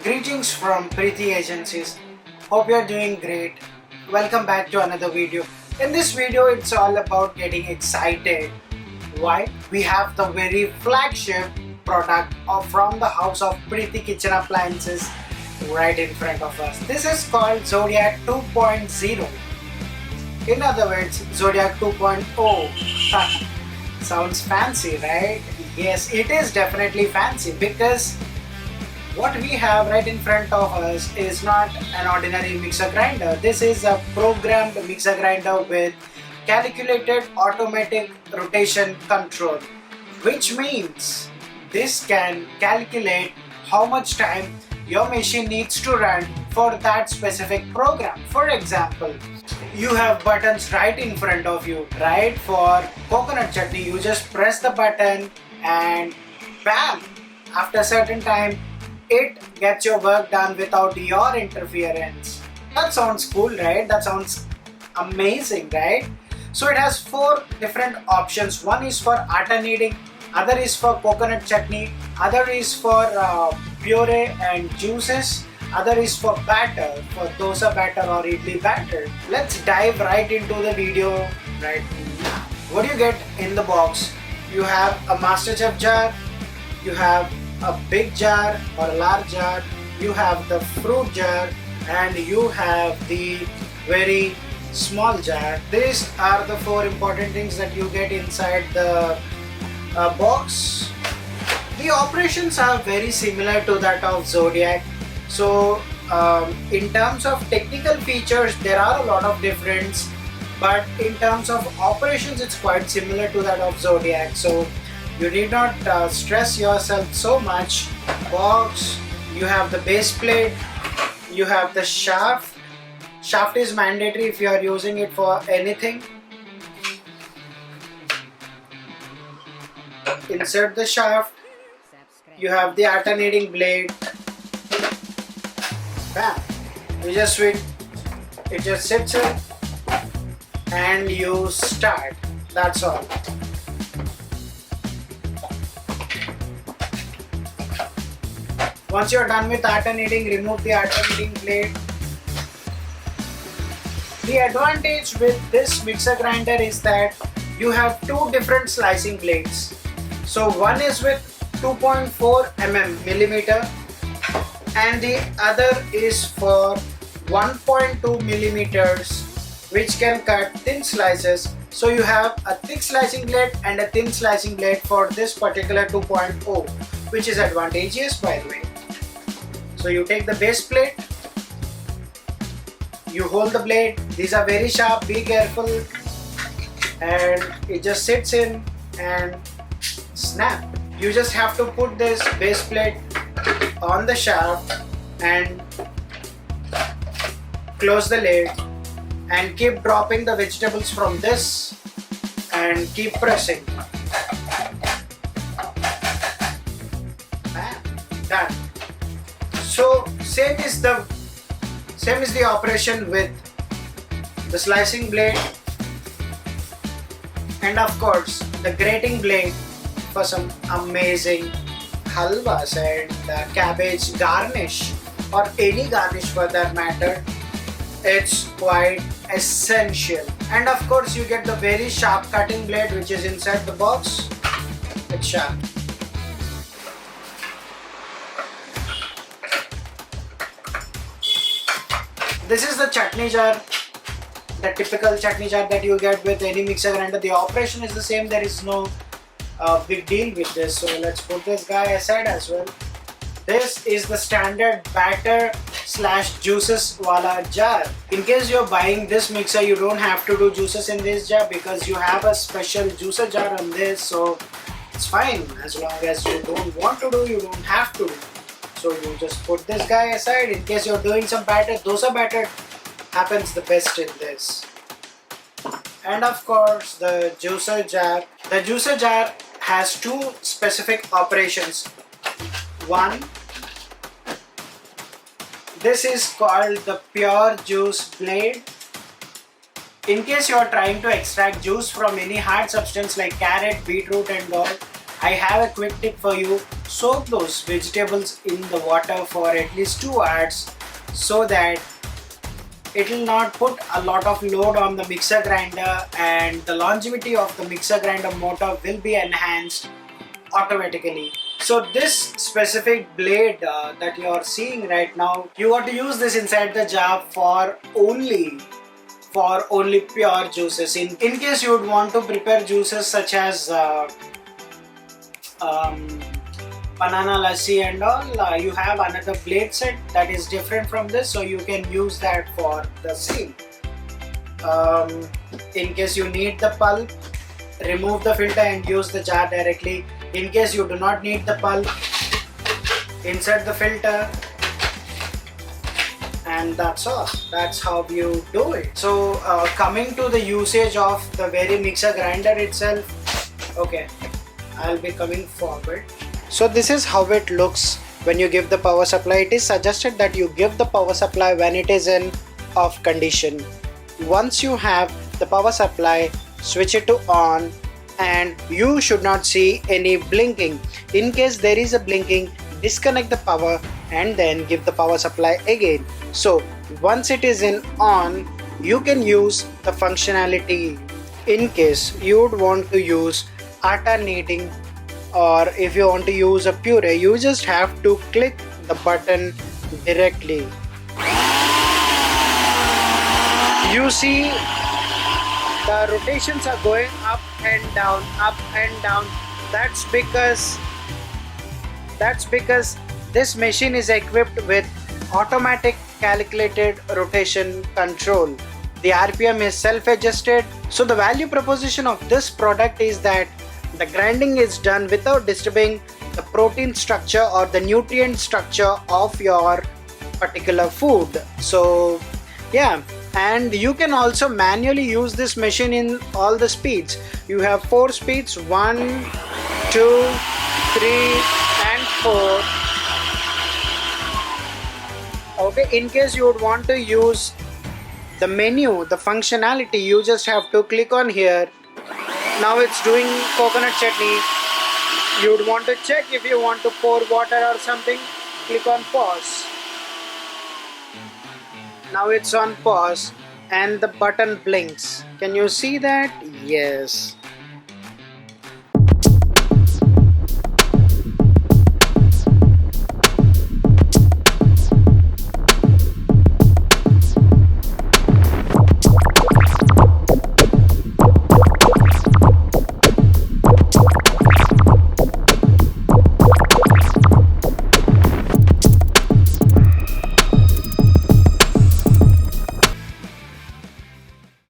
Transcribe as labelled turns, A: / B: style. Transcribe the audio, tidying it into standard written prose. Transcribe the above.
A: Greetings from Preethi Agencies. Hope you are doing great. Welcome back to another video. In this video, it's all about getting excited. Why? We have the very flagship product from the house of Preethi Kitchen Appliances right in front of us. This is called Zodiac 2.0. In other words, Zodiac 2.0. Sounds fancy, right? Yes, it is definitely fancy because what we have right in front of us is not an ordinary mixer grinder. This is a programmed mixer grinder with calculated automatic rotation control, which means this can calculate how much time your machine needs to run for that specific program. For example, you have buttons right in front of you, right? For coconut chutney, you just press the button and bam! After a certain time, it gets your work done without your interference. That sounds cool, right? That sounds amazing, right? So it has 4 different options. One is for Atta Kneading, other is for coconut chutney, other is for puree and juices, other is for batter, for dosa batter or idli batter. Let's dive right into the video right now. What do you get in the box? You have a MasterChef jar, you have a big jar or a large jar, you have the fruit jar, and you have the very small jar. These are the 4 important things that you get inside the box. The operations are very similar to that of Zodiac. So in terms of technical features, there are a lot of difference, but in terms of operations, it's quite similar to that of Zodiac. So you need not stress yourself so much. Box, you have the base plate, you have the shaft. Shaft is mandatory if you are using it for anything. Insert the shaft. You have the Atta Kneading blade. Bam! You just switch. It just sits in, and you start. That's all. Once you're done with Atta Kneading, remove the Atta Kneading blade. The advantage with this mixer grinder is that you have 2 different slicing blades. So one is with 2.4 millimeter and the other is for 1.2 millimeters, which can cut thin slices. So you have a thick slicing blade and a thin slicing blade for this particular 2.0, which is advantageous, by the way. So you take the base plate, you hold the blade. These are very sharp, be careful, and it just sits in and snap. You just have to put this base plate on the shaft and close the lid and keep dropping the vegetables from this and keep pressing. Bam, done. So same is the operation with the slicing blade and of course the grating blade for some amazing halwas and cabbage garnish or any garnish for that matter. It's quite essential. And of course you get the very sharp cutting blade which is inside the box. It's sharp. This is the chutney jar, the typical chutney jar that you get with any mixer grinder. The operation is the same, there is no big deal with this. So let's put this guy aside as well. This is the standard batter / juices wala jar. In case you're buying this mixer, you don't have to do juices in this jar because you have a special juicer jar on this. So it's fine as long as you don't want to do, you don't have to do. So you just put this guy aside. In case you're doing some batter, dosa batter happens the best in this. And of course the juicer jar. The juicer jar has 2 specific operations. One, this is called the pure juice blade. In case you are trying to extract juice from any hard substance like carrot, beetroot and all, I have a quick tip for you. Soak those vegetables in the water for at least 2 hours so that it will not put a lot of load on the mixer grinder, and the longevity of the mixer grinder motor will be enhanced automatically. So this specific blade that you are seeing right now, you got to use this inside the jar for only pure juices. In case you would want to prepare juices such as banana lassi and all, you have another blade set that is different from this, so you can use that for the same. In case you need the pulp, remove the filter and use the jar directly. In case you do not need the pulp, insert the filter, and that's all. That's how you do it. So coming to the usage of the very mixer grinder itself, okay, I'll be coming forward. So this is how it looks when you give the power supply. It is suggested that you give the power supply when it is in off condition. Once you have the power supply, switch it to on, and you should not see any blinking. In case there is a blinking, disconnect the power and then give the power supply again. So once it is in on, you can use the functionality. In case you would want to use Atta Kneading, or if you want to use a puree, you just have to click the button directly. You see the rotations are going up and down, up and down. That's because this machine is equipped with automatic calculated rotation control. The RPM is self-adjusted. So the value proposition of this product is that the grinding is done without disturbing the protein structure or the nutrient structure of your particular food. So yeah, and you can also manually use this machine in all the speeds. You have 4 speeds, 1, 2, 3 and 4. Okay, in case you would want to use the menu, the functionality, you just have to click on here. Now it's doing coconut chutney. You would want to check if you want to pour water or something, click on pause. Now it's on pause and the button blinks. Can you see that? Yes.